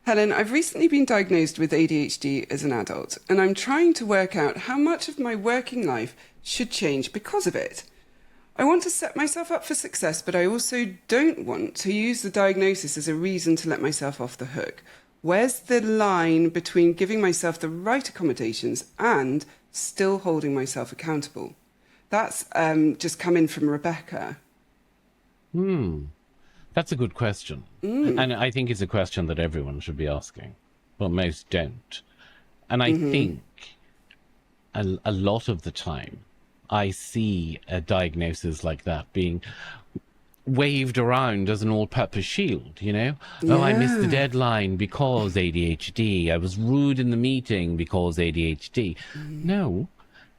Helen, I've recently been diagnosed with ADHD as an adult, and I'm trying to work out how much of my working life should change because of it. I want to set myself up for success, but I also don't want to use the diagnosis as a reason to let myself off the hook. Where's the line between giving myself the right accommodations and still holding myself accountable? That's just come in from Rebecca. That's a good question. And I think it's a question that everyone should be asking, but most don't. And I think a lot of the time I see a diagnosis like that being waved around as an all-purpose shield, you know? Oh, I missed the deadline because ADHD. I was rude in the meeting because ADHD. No,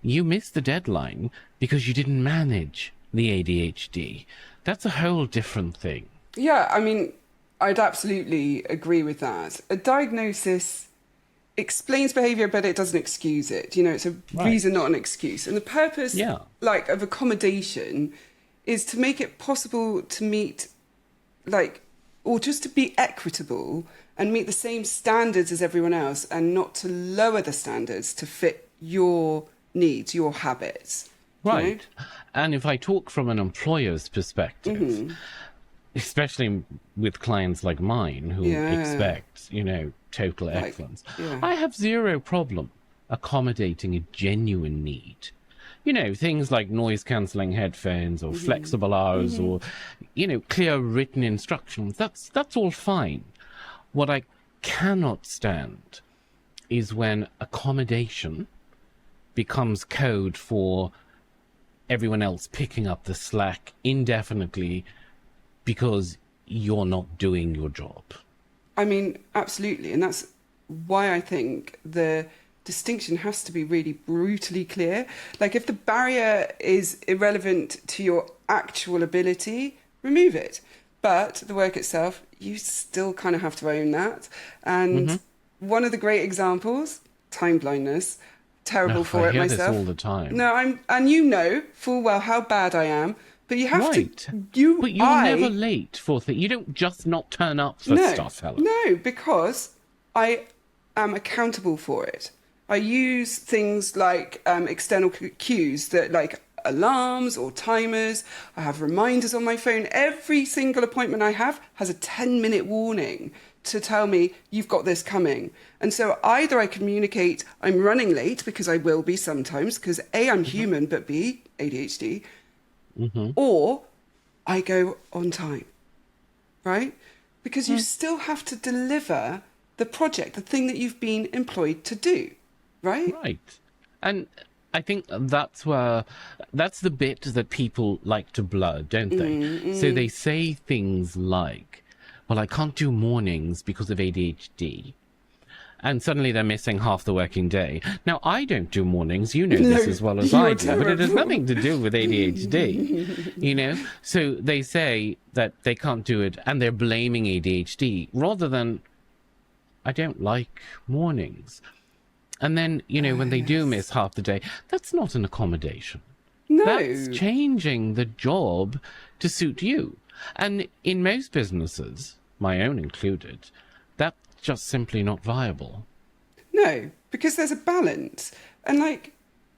you missed the deadline because you didn't manage the ADHD. That's a whole different thing. Yeah, I mean, I'd absolutely agree with that. A diagnosis explains behavior, but it doesn't excuse it. You know, it's a reason, not an excuse. And the purpose, like, of accommodation is to make it possible to meet, like, or just to be equitable and meet the same standards as everyone else and not to lower the standards to fit your needs, your habits. Right. You know? And if I talk from an employer's perspective, especially with clients like mine who expect, you know, total excellence, I have zero problem accommodating a genuine need. You know, things like noise-cancelling headphones or flexible hours or, you know, clear written instructions. That's all fine. What I cannot stand is when accommodation becomes code for everyone else picking up the slack indefinitely because you're not doing your job. I mean, absolutely. And that's why I think the distinction has to be really brutally clear. Like, if the barrier is irrelevant to your actual ability, remove it. But the work itself, you still kind of have to own that. And one of the great examples, time blindness, terrible for it myself. I hear this all the time. No, and you know full well how bad I am. But you have to. But you're never late for things. You don't just not turn up for stuff, Helen. No, because I am accountable for it. I use things like external cues that, like alarms or timers. I have reminders on my phone. Every single appointment I have has a 10-minute warning to tell me you've got this coming. And so either I communicate I'm running late, because I will be sometimes, because A, I'm human, but B, ADHD. Or I go on time, right? Because you still have to deliver the project, the thing that you've been employed to do, right? Right. And I think that's the bit that people like to blur, don't they? So they say things like, well, I can't do mornings because of ADHD. And suddenly they're missing half the working day. Now, I don't do mornings. You know this as well as I do. But it has nothing to do with ADHD, you know? So they say that they can't do it and they're blaming ADHD rather than, I don't like mornings. And then, you know, when they do miss half the day, that's not an accommodation. No. That's changing the job to suit you. And in most businesses, my own included, that's just simply not viable. No, because there's a balance. And like,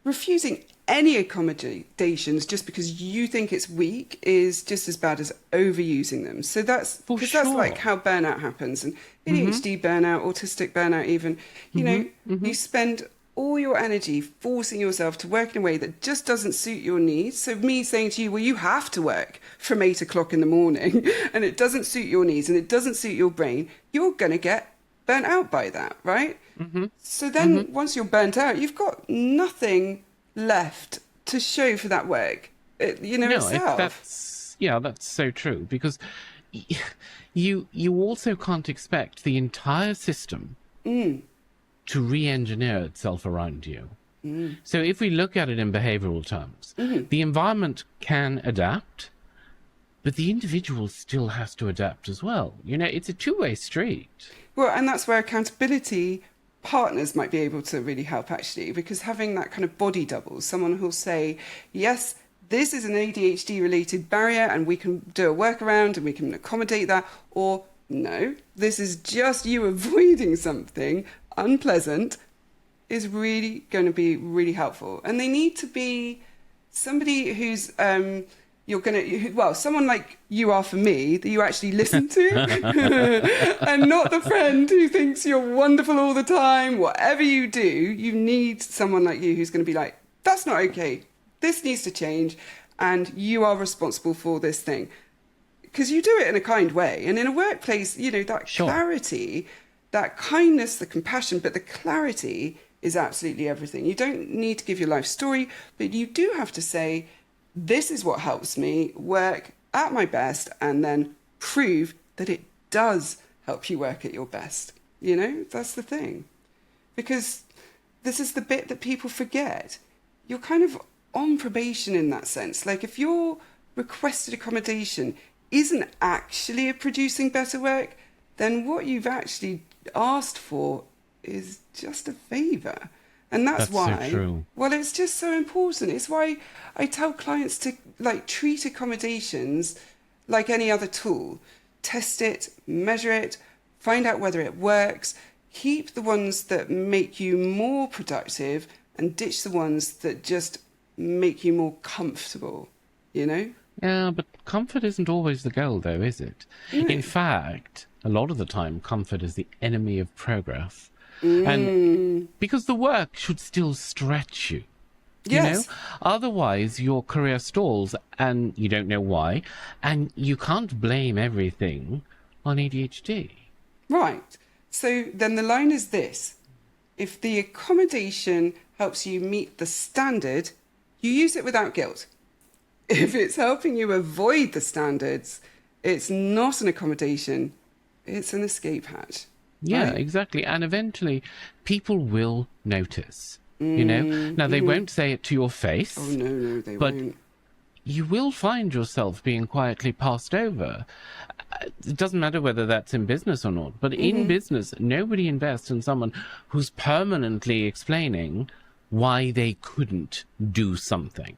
refusing any accommodations just because you think it's weak is just as bad as overusing them. So that's because that's like how burnout happens, and ADHD burnout, autistic burnout even. You know, you spend all your energy forcing yourself to work in a way that just doesn't suit your needs. So me saying to you, well, you have to work from 8 o'clock in the morning and it doesn't suit your needs and it doesn't suit your brain, you're going to get burnt out by that, right? So then once you're burnt out, you've got nothing left to show for that work, itself. That's so true, because you also can't expect the entire system to re-engineer itself around you. So if we look at it in behavioral terms, the environment can adapt, but the individual still has to adapt as well. You know, it's a two-way street. Well, and that's where accountability partners might be able to really help, actually, because having that kind of body double, someone who'll say, yes, this is an ADHD related barrier and we can do a workaround and we can accommodate that, or no, this is just you avoiding something unpleasant is really going to be really helpful. And they need to be somebody who's someone like you are for me, that you actually listen to, and not the friend who thinks you're wonderful all the time. Whatever you do, you need someone like you who's going to be like, that's not okay. This needs to change, and you are responsible for this thing. Because you do it in a kind way. And in a workplace, that clarity, that kindness, the compassion, but the clarity is absolutely everything. You don't need to give your life story, but you do have to say, this is what helps me work at my best, and then prove that it does help you work at your best. That's the thing. Because this is the bit that people forget. You're kind of on probation in that sense. Like, if your requested accommodation isn't actually producing better work, then what you've actually asked for is just a favour. And that's why, so true. Well, it's just so important. It's why I tell clients to treat accommodations like any other tool. Test it, measure it, find out whether it works, keep the ones that make you more productive, and ditch the ones that just make you more comfortable, Yeah, but comfort isn't always the goal, though, is it? No. In fact, a lot of the time, comfort is the enemy of progress. And because the work should still stretch you. Yes. Otherwise, your career stalls, and you don't know why, and you can't blame everything on ADHD. Right. So then the line is this. If the accommodation helps you meet the standard, you use it without guilt. If it's helping you avoid the standards, it's not an accommodation, it's an escape hatch. Yeah, right? Exactly. And eventually people will notice, Now, they won't say it to your face. Oh, no, they won't. You will find yourself being quietly passed over. It doesn't matter whether that's in business or not, but in business, nobody invests in someone who's permanently explaining why they couldn't do something.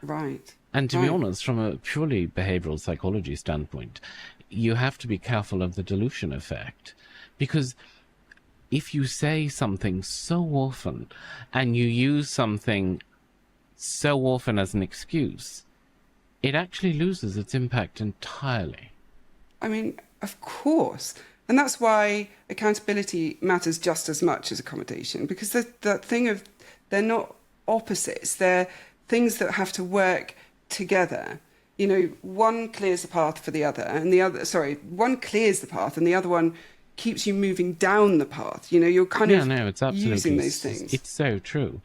Right. And to be honest, from a purely behavioral psychology standpoint, you have to be careful of the dilution effect. Because if you say something so often and you use something so often as an excuse, it actually loses its impact entirely. I mean, of course. And that's why accountability matters just as much as accommodation, because that thing of they're not opposites. They're things that have to work together. One clears the path for the other, and one clears the path and the other one keeps you moving down the path. You're kind of it's absolutely, using those things. It's so true.